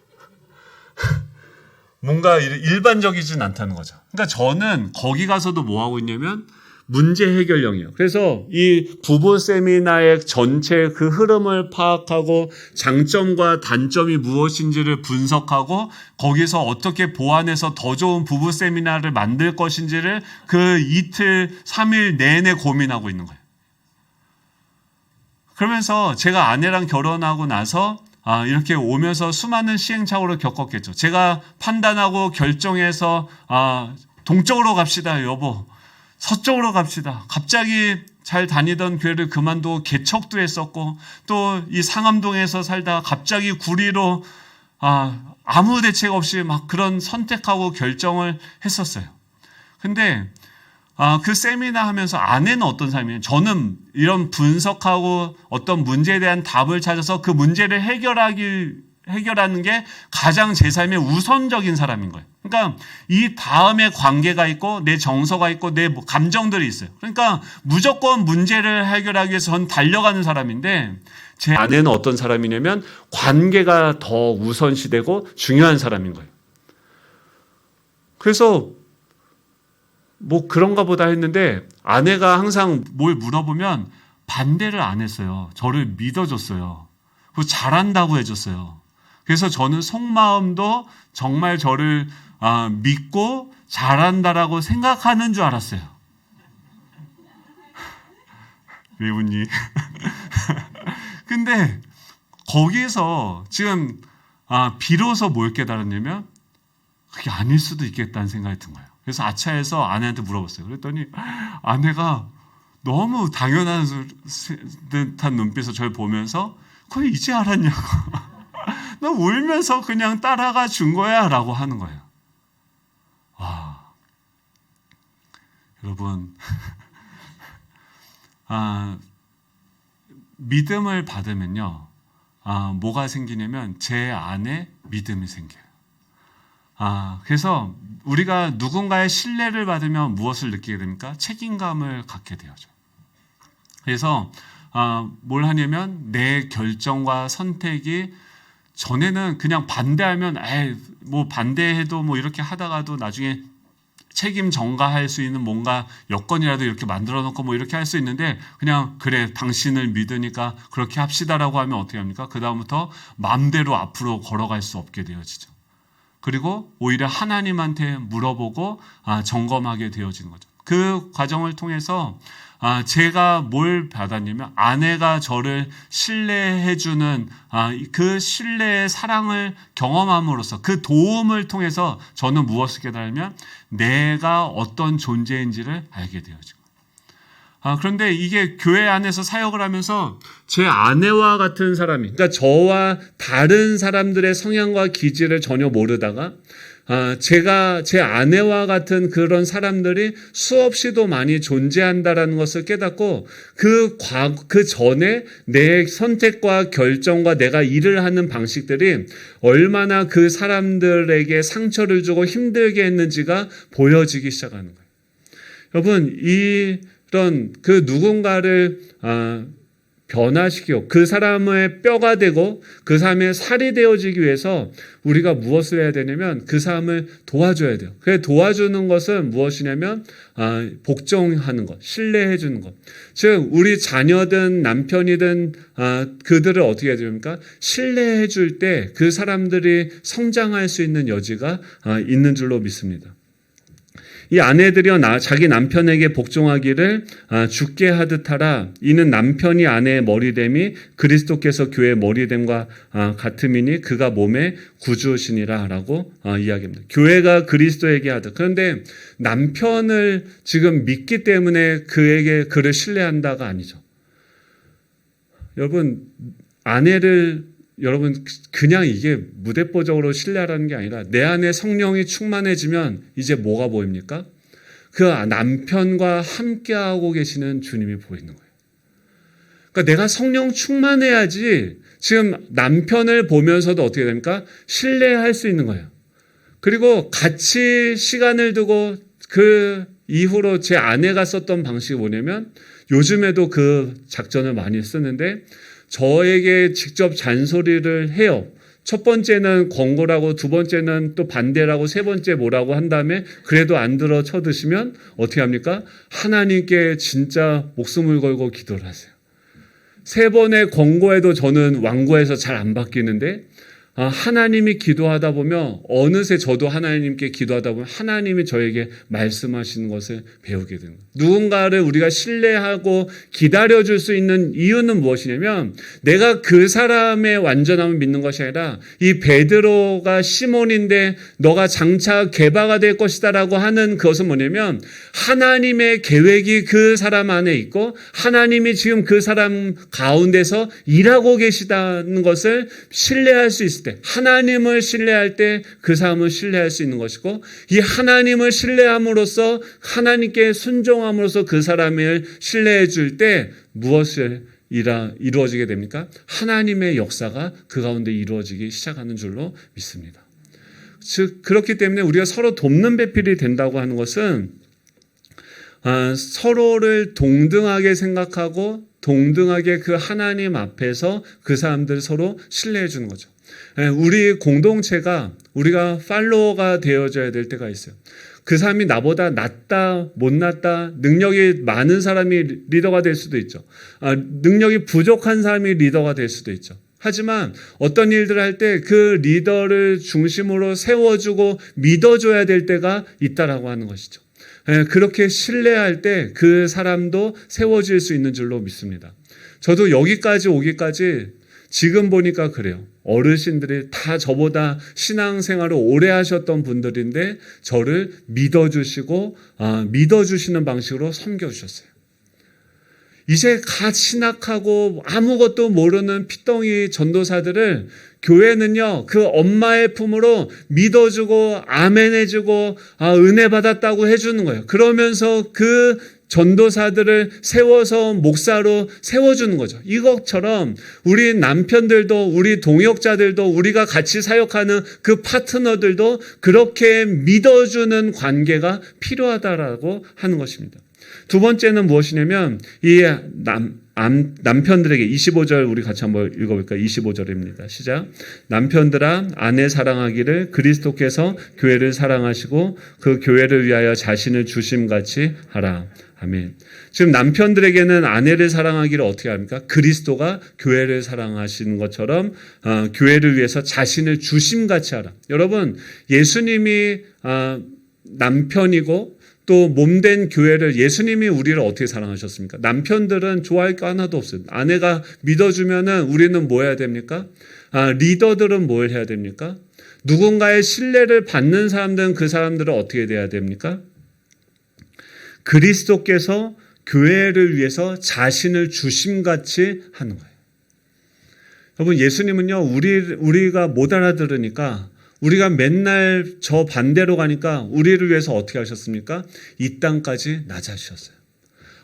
뭔가 일반적이진 않다는 거죠. 그러니까 저는 거기 가서도 뭐 하고 있냐면 문제 해결형이에요. 그래서 이 부부 세미나의 전체 그 흐름을 파악하고 장점과 단점이 무엇인지를 분석하고 거기서 어떻게 보완해서 더 좋은 부부 세미나를 만들 것인지를 그 이틀, 3일 내내 고민하고 있는 거예요. 그러면서 제가 아내랑 결혼하고 나서 이렇게 오면서 수많은 시행착오를 겪었겠죠. 제가 판단하고 결정해서 동쪽으로 갑시다, 여보. 서쪽으로 갑시다. 갑자기 잘 다니던 교회를 그만두고 개척도 했었고 또 이 상암동에서 살다가 갑자기 구리로 아무 대책 없이 막 그런 선택하고 결정을 했었어요. 근데 그 세미나 하면서 아내는 어떤 삶이에요? 저는 이런 분석하고 어떤 문제에 대한 답을 찾아서 그 문제를 해결하는 게 가장 제 삶의 우선적인 사람인 거예요. 그러니까 이 다음에 관계가 있고 내 정서가 있고 내 감정들이 있어요. 그러니까 무조건 문제를 해결하기 위해서 전 달려가는 사람인데 제 아내는 어떤 사람이냐면 관계가 더 우선시되고 중요한 사람인 거예요. 그래서 뭐 그런가 보다 했는데 아내가 항상 뭘 물어보면 반대를 안 했어요. 저를 믿어줬어요. 그리고 잘한다고 해줬어요. 그래서 저는 속마음도 정말 저를 믿고 잘한다라고 생각하는 줄 알았어요. 왜 웃니? 근데 거기서 지금 비로소 뭘 깨달았냐면 그게 아닐 수도 있겠다는 생각이 든 거예요. 그래서 아차에서 아내한테 물어봤어요. 그랬더니 아내가 너무 당연한 듯한 눈빛으로 저를 보면서 그걸 이제 알았냐고. 너 울면서 그냥 따라가 준 거야 라고 하는 거예요. 여러분 믿음을 받으면요 뭐가 생기냐면 제 안에 믿음이 생겨요. 그래서 우리가 누군가의 신뢰를 받으면 무엇을 느끼게 됩니까? 책임감을 갖게 되죠. 그래서 뭘 하냐면 내 결정과 선택이 전에는 그냥 반대하면 뭐 반대해도 뭐 이렇게 하다가도 나중에 책임 전가할 수 있는 뭔가 여건이라도 이렇게 만들어 놓고 뭐 이렇게 할 수 있는데 그냥 그래 당신을 믿으니까 그렇게 합시다라고 하면 어떻게 합니까? 그 다음부터 마음대로 앞으로 걸어갈 수 없게 되어지죠. 그리고 오히려 하나님한테 물어보고 점검하게 되어지는 거죠. 그 과정을 통해서 제가 뭘 받았냐면 아내가 저를 신뢰해주는 그 신뢰의 사랑을 경험함으로써 그 도움을 통해서 저는 무엇을 깨달으면 내가 어떤 존재인지를 알게 되어지고 그런데 이게 교회 안에서 사역을 하면서 제 아내와 같은 사람이 그러니까 저와 다른 사람들의 성향과 기질을 전혀 모르다가 제가 제 아내와 같은 그런 사람들이 수없이도 많이 존재한다라는 것을 깨닫고 그 전에 내 선택과 결정과 내가 일을 하는 방식들이 얼마나 그 사람들에게 상처를 주고 힘들게 했는지가 보여지기 시작하는 거예요. 여러분 이런 그 누군가를 변화시키고 그 사람의 뼈가 되고 그 사람의 살이 되어지기 위해서 우리가 무엇을 해야 되냐면 그 사람을 도와줘야 돼요. 그래서 도와주는 것은 무엇이냐면 복종하는 것, 신뢰해 주는 것. 즉 우리 자녀든 남편이든 그들을 어떻게 해야 됩니까? 신뢰해 줄 때 그 사람들이 성장할 수 있는 여지가 있는 줄로 믿습니다. 이 아내들이여 자기 남편에게 복종하기를 죽게 하듯 하라. 이는 남편이 아내의 머리됨이 그리스도께서 교회의 머리됨과 같음이니 그가 몸의 구주시니라 라고 이야기합니다. 교회가 그리스도에게 하듯. 그런데 남편을 지금 믿기 때문에 그를 신뢰한다가 아니죠. 여러분 아내를 여러분 그냥 이게 무대뽀적으로 신뢰하라는 게 아니라 내 안에 성령이 충만해지면 이제 뭐가 보입니까? 그 남편과 함께하고 계시는 주님이 보이는 거예요. 그러니까 내가 성령 충만해야지 지금 남편을 보면서도 어떻게 됩니까? 신뢰할 수 있는 거예요. 그리고 같이 시간을 두고 그 이후로 제 아내가 썼던 방식이 뭐냐면 요즘에도 그 작전을 많이 쓰는데 저에게 직접 잔소리를 해요. 첫 번째는 권고라고 두 번째는 또 반대라고 세 번째 뭐라고 한 다음에 그래도 안 들어 쳐드시면 어떻게 합니까? 하나님께 진짜 목숨을 걸고 기도를 하세요. 세 번의 권고에도 저는 완고해서 잘 안 바뀌는데 하나님이 기도하다 보면 어느새 저도 하나님께 기도하다 보면 하나님이 저에게 말씀하시는 것을 배우게 됩니다. 누군가를 우리가 신뢰하고 기다려줄 수 있는 이유는 무엇이냐면 내가 그 사람의 완전함을 믿는 것이 아니라 이 베드로가 시몬인데 너가 장차 게바가 될 것이다 라고 하는 그것은 뭐냐면 하나님의 계획이 그 사람 안에 있고 하나님이 지금 그 사람 가운데서 일하고 계시다는 것을 신뢰할 수 있을 때 때, 하나님을 신뢰할 때 그 사람을 신뢰할 수 있는 것이고, 이 하나님을 신뢰함으로써 하나님께 순종함으로써 그 사람을 신뢰해 줄 때 무엇을 이루어지게 됩니까? 하나님의 역사가 그 가운데 이루어지기 시작하는 줄로 믿습니다. 즉 그렇기 때문에 우리가 서로 돕는 배필이 된다고 하는 것은 서로를 동등하게 생각하고 동등하게 그 하나님 앞에서 그 사람들 서로 신뢰해 주는 거죠. 우리 공동체가 우리가 팔로워가 되어져야 될 때가 있어요. 그 사람이 나보다 낫다 못났다, 능력이 많은 사람이 리더가 될 수도 있죠. 능력이 부족한 사람이 리더가 될 수도 있죠. 하지만 어떤 일들을 할 때 그 리더를 중심으로 세워주고 믿어줘야 될 때가 있다라고 하는 것이죠. 그렇게 신뢰할 때 그 사람도 세워질 수 있는 줄로 믿습니다. 저도 여기까지 오기까지 지금 보니까 그래요. 어르신들이 다 저보다 신앙생활을 오래 하셨던 분들인데 저를 믿어주시고 믿어주시는 방식으로 섬겨주셨어요. 이제 갓 신학하고 아무것도 모르는 피덩이 전도사들을 교회는요, 그 엄마의 품으로 믿어주고 아멘해주고 은혜 받았다고 해주는 거예요. 그러면서 그 전도사들을 세워서 목사로 세워주는 거죠. 이것처럼 우리 남편들도 우리 동역자들도 우리가 같이 사역하는 그 파트너들도 그렇게 믿어주는 관계가 필요하다라고 하는 것입니다. 두 번째는 무엇이냐면 이 남편들에게 25절 우리 같이 한번 읽어볼까요? 25절입니다. 시작. 남편들아 아내 사랑하기를 그리스도께서 교회를 사랑하시고 그 교회를 위하여 자신을 주심같이 하라. 아멘. 지금 남편들에게는 아내를 사랑하기를 어떻게 합니까? 그리스도가 교회를 사랑하시는 것처럼 교회를 위해서 자신을 주심같이 하라. 여러분, 예수님이 남편이고 또 몸된 교회를 예수님이 우리를 어떻게 사랑하셨습니까? 남편들은 좋아할 거 하나도 없어요. 아내가 믿어주면은 우리는 뭐 해야 됩니까? 리더들은 뭘 해야 됩니까? 누군가의 신뢰를 받는 사람들은 그 사람들은 어떻게 돼야 됩니까? 그리스도께서 교회를 위해서 자신을 주심같이 하는 거예요. 여러분, 예수님은요, 우리가 못 알아들으니까 우리가 맨날 저 반대로 가니까 우리를 위해서 어떻게 하셨습니까? 이 땅까지 낮아지셨어요.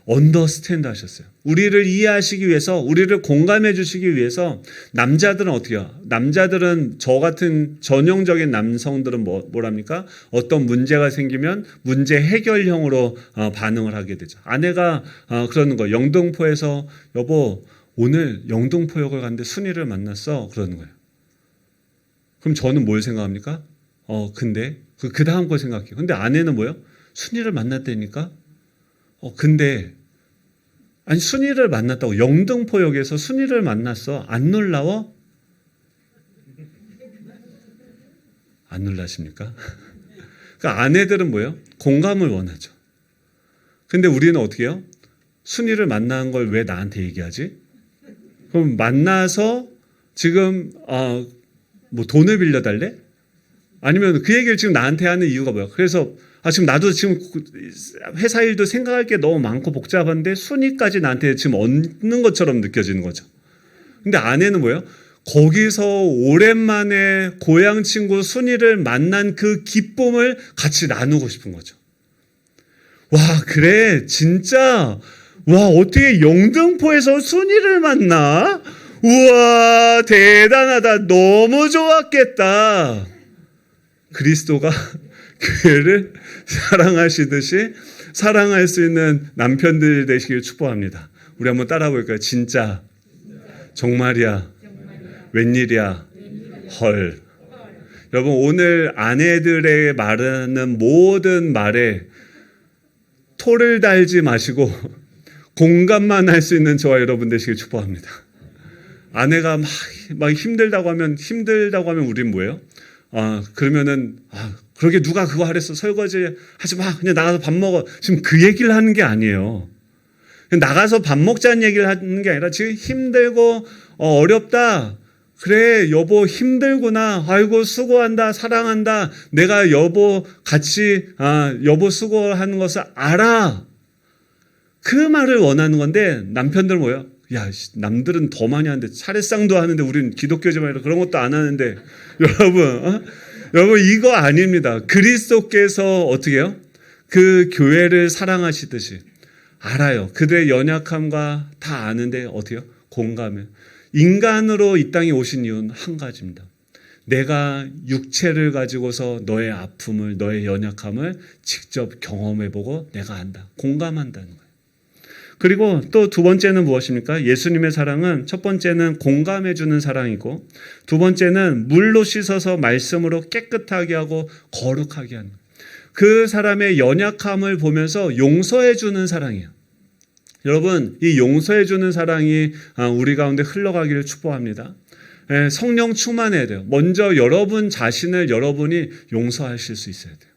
언더스탠드 하셨어요. 우리를 이해하시기 위해서, 우리를 공감해 주시기 위해서 남자들은 어떻게 해요? 남자들은 저 같은 전형적인 남성들은 뭐랍니까? 어떤 문제가 생기면 문제 해결형으로 반응을 하게 되죠. 아내가 그러는 거예요. 영등포에서 여보 오늘 영등포역을 갔는데 순이를 만났어. 그러는 거예요. 그럼 저는 뭘 생각합니까? 근데 그 다음 거 생각해요. 근데 아내는 뭐예요? 순이를 만났다니까? 근데 아니 순이를 만났다고 영등포역에서 순이를 만났어. 안 놀라워? 안 놀라십니까? 그러니까 아내들은 뭐예요? 공감을 원하죠. 근데 우리는 어떻게 해요? 순이를 만난 걸 왜 나한테 얘기하지? 그럼 만나서 지금 뭐 돈을 빌려달래? 아니면 그 얘기를 지금 나한테 하는 이유가 뭐야? 그래서 지금 나도 지금 회사 일도 생각할 게 너무 많고 복잡한데 순위까지 나한테 지금 얻는 것처럼 느껴지는 거죠. 근데 아내는 뭐예요? 거기서 오랜만에 고향 친구 순이를 만난 그 기쁨을 같이 나누고 싶은 거죠. 와, 그래, 진짜, 와, 어떻게 영등포에서 순이를 만나? 우와, 대단하다. 너무 좋았겠다. 그리스도가 교회를 사랑하시듯이 사랑할 수 있는 남편들 되시길 축복합니다. 우리 한번 따라 볼까요? 진짜, 정말이야, 웬일이야, 헐. 여러분, 오늘 아내들의 말하는 모든 말에 토를 달지 마시고 공감만 할 수 있는 저와 여러분 되시길 축복합니다. 아내가 막 힘들다고 하면 우린 뭐예요? 그러면은 그러게 누가 그거 하랬어? 설거지 하지 마. 그냥 나가서 밥 먹어. 지금 그 얘기를 하는 게 아니에요. 나가서 밥 먹자는 얘기를 하는 게 아니라 지금 힘들고 어렵다. 그래, 여보 힘들구나. 아이고 수고한다. 사랑한다. 내가 여보 같이 여보 수고하는 것을 알아. 그 말을 원하는 건데 남편들은 뭐예요? 야, 남들은 더 많이 하는데 차례상도 하는데 우리는 기독교지만 그런 것도 안 하는데 여러분, 여러분 이거 아닙니다. 그리스도께서 어떻게 해요? 그 교회를 사랑하시듯이 알아요. 그들의 연약함과 다 아는데 어떻게 해요? 공감해요. 인간으로 이 땅에 오신 이유는 한 가지입니다. 내가 육체를 가지고서 너의 아픔을, 너의 연약함을 직접 경험해보고 내가 안다. 공감한다는 거예요. 그리고 또 두 번째는 무엇입니까? 예수님의 사랑은 첫 번째는 공감해주는 사랑이고 두 번째는 물로 씻어서 말씀으로 깨끗하게 하고 거룩하게 하는 거예요. 그 사람의 연약함을 보면서 용서해주는 사랑이에요. 여러분, 이 용서해주는 사랑이 우리 가운데 흘러가기를 축복합니다. 성령 충만해야 돼요. 먼저 여러분 자신을 여러분이 용서하실 수 있어야 돼요.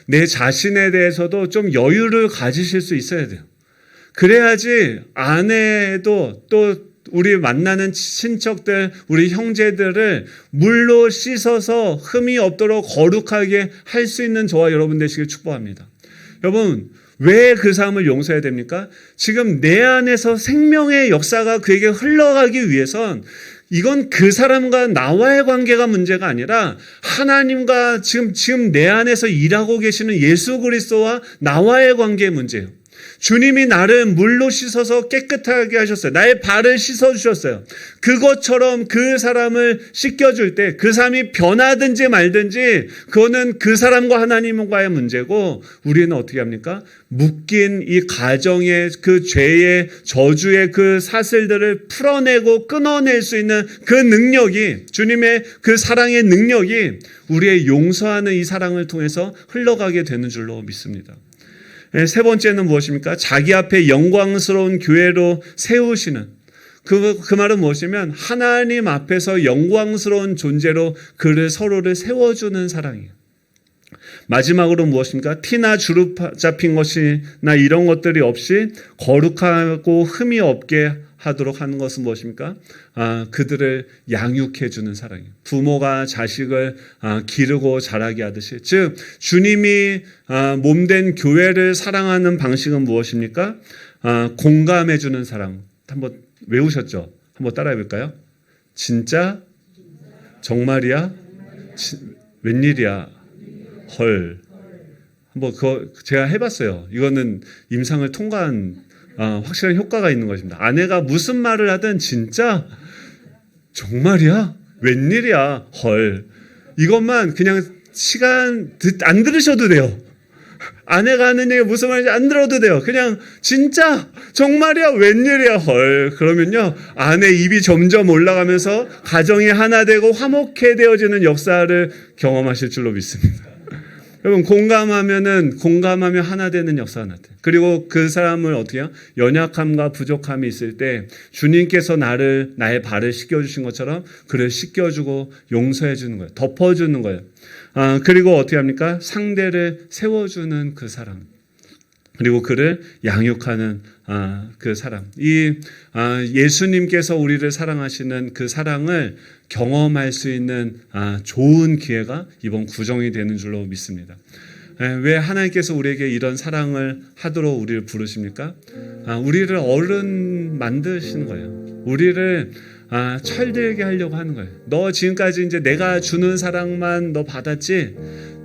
내 자신에 대해서도 좀 여유를 가지실 수 있어야 돼요. 그래야지 아내도 또 우리 만나는 친척들, 우리 형제들을 물로 씻어서 흠이 없도록 거룩하게 할 수 있는 저와 여러분 되시길 축복합니다. 여러분, 왜 그 사람을 용서해야 됩니까? 지금 내 안에서 생명의 역사가 그에게 흘러가기 위해선 이건 그 사람과 나와의 관계가 문제가 아니라 하나님과 지금 내 안에서 일하고 계시는 예수 그리스도와 나와의 관계의 문제예요. 주님이 나를 물로 씻어서 깨끗하게 하셨어요. 나의 발을 씻어주셨어요. 그것처럼 그 사람을 씻겨줄 때 그 사람이 변하든지 말든지 그거는 그 사람과 하나님과의 문제고 우리는 어떻게 합니까? 묶인 이 가정의 그 죄의 저주의 그 사슬들을 풀어내고 끊어낼 수 있는 그 능력이 주님의 그 사랑의 능력이 우리의 용서하는 이 사랑을 통해서 흘러가게 되는 줄로 믿습니다. 세 번째는 무엇입니까? 자기 앞에 영광스러운 교회로 세우시는 그 말은 무엇이냐면 하나님 앞에서 영광스러운 존재로 그를 서로를 세워주는 사랑이에요. 마지막으로 무엇입니까? 티나 주름 잡힌 것이나 이런 것들이 없이 거룩하고 흠이 없게 하도록 하는 것은 무엇입니까? 그들을 양육해 주는 사랑이에요. 부모가 자식을 기르고 자라게 하듯이, 즉 주님이 몸된 교회를 사랑하는 방식은 무엇입니까? 공감해 주는 사랑. 한번 외우셨죠? 한번 따라해 볼까요? 진짜? 정말이야? 웬일이야? 헐. 한번 그거 제가 해봤어요. 이거는 임상을 통과한 확실한 효과가 있는 것입니다. 아내가 무슨 말을 하든 진짜? 정말이야? 웬일이야? 헐. 이것만 그냥 시간 안 들으셔도 돼요. 아내가 하는 얘기 무슨 말인지 안 들어도 돼요. 그냥 진짜? 정말이야? 웬일이야? 헐. 그러면요 아내 입이 점점 올라가면서 가정이 하나 되고 화목해 되어지는 역사를 경험하실 줄로 믿습니다. 여러분 공감하면 하나 되는 역사가 나타나요. 그리고 그 사람을 어떻게 해요? 연약함과 부족함이 있을 때 주님께서 나의 발을 씻겨주신 것처럼 그를 씻겨주고 용서해주는 거예요. 덮어주는 거예요. 그리고 어떻게 합니까? 상대를 세워주는 그 사랑. 그리고 그를 양육하는 그 사랑. 예수님께서 우리를 사랑하시는 그 사랑을 경험할 수 있는 좋은 기회가 이번 구정이 되는 줄로 믿습니다. 왜 하나님께서 우리에게 이런 사랑을 하도록 우리를 부르십니까? 우리를 어른 만드시는 거예요. 우리를 철들게 하려고 하는 거예요. 너 지금까지 이제 내가 주는 사랑만 너 받았지?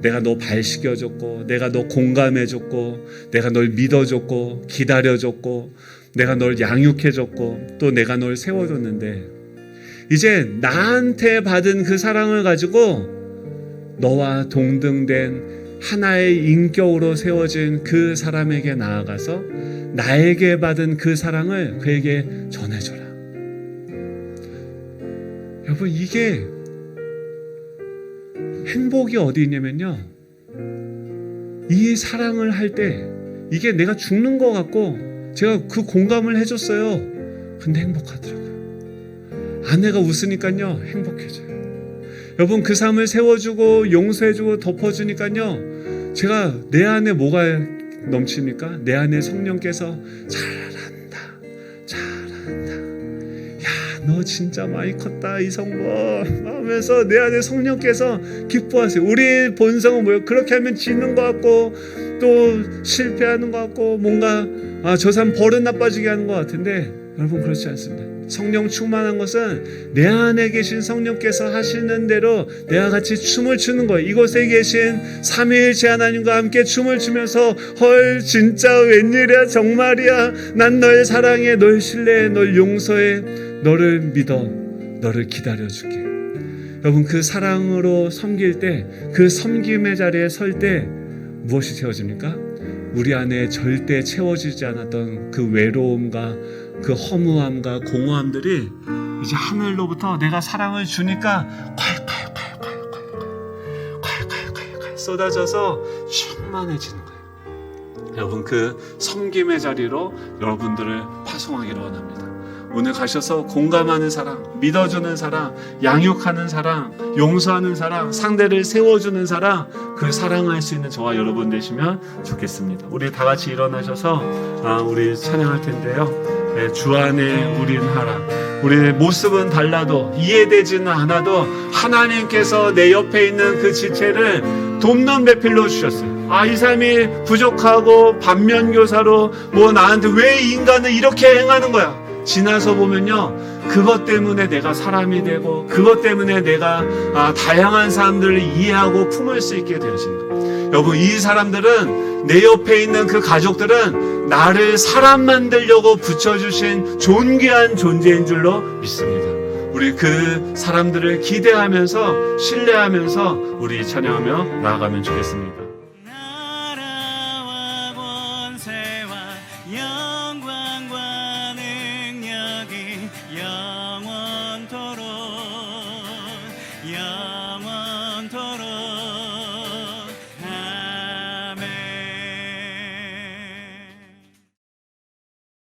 내가 너 발 씻겨줬고, 내가 너 공감해줬고, 내가 널 믿어줬고, 기다려줬고, 내가 널 양육해줬고, 또 내가 널 세워줬는데, 이제 나한테 받은 그 사랑을 가지고 너와 동등된 하나의 인격으로 세워진 그 사람에게 나아가서 나에게 받은 그 사랑을 그에게 전해줘라. 여러분, 이게 행복이 어디 있냐면요, 이 사랑을 할 때 이게 내가 죽는 것 같고 제가 그 공감을 해줬어요. 근데 행복하더라고요. 아내가 웃으니까요 행복해져요. 여러분, 그 사람을 세워주고 용서해주고 덮어주니까요 제가 내 안에 뭐가 넘칩니까? 내 안에 성령께서 잘한다 야, 너 진짜 많이 컸다 이성범 하면서 내 안에 성령께서 기뻐하세요. 우리 본성은 뭐예요? 그렇게 하면 지는 것 같고 또 실패하는 것 같고 뭔가 저 사람 버릇 나빠지게 하는 것 같은데, 여러분 그렇지 않습니다. 성령 충만한 것은 내 안에 계신 성령께서 하시는 대로 내가 같이 춤을 추는 거예요. 이곳에 계신 삼위일체 하나님과 함께 춤을 추면서 헐 진짜 웬일이야 정말이야 난 널 사랑해 널 신뢰해 널 용서해 너를 믿어 너를 기다려줄게. 여러분 그 사랑으로 섬길 때 그 섬김의 자리에 설 때 무엇이 채워집니까? 우리 안에 절대 채워지지 않았던 그 외로움과 그 허무함과 공허함들이 이제 하늘로부터 내가 사랑을 주니까 콸콸콸 쏟아져서 충만해지는 거예요. 여러분 그 섬김의 자리로 여러분들을 파송하기를 원합니다. 오늘 가셔서 공감하는 사랑, 믿어주는 사랑, 양육하는 사랑, 용서하는 사랑, 상대를 세워주는 사랑, 그 사랑할 수 있는 저와 여러분 되시면 좋겠습니다. 우리 다 같이 일어나셔서 우리 찬양할 텐데요. 네, 주 안에 우린 하라. 우리의 모습은 달라도 이해되지는 않아도 하나님께서 내 옆에 있는 그 지체를 돕는 배필로 주셨어요. 이 삶이 부족하고 반면교사로 나한테 왜 인간은 이렇게 행하는 거야? 지나서 보면요 그것 때문에 내가 사람이 되고 그것 때문에 내가 다양한 사람들을 이해하고 품을 수 있게 되어진다. 여러분 이 사람들은 내 옆에 있는 그 가족들은 나를 사람 만들려고 붙여주신 존귀한 존재인 줄로 믿습니다. 우리 그 사람들을 기대하면서 신뢰하면서 우리 찬양하며 나아가면 좋겠습니다. 영광과 능력이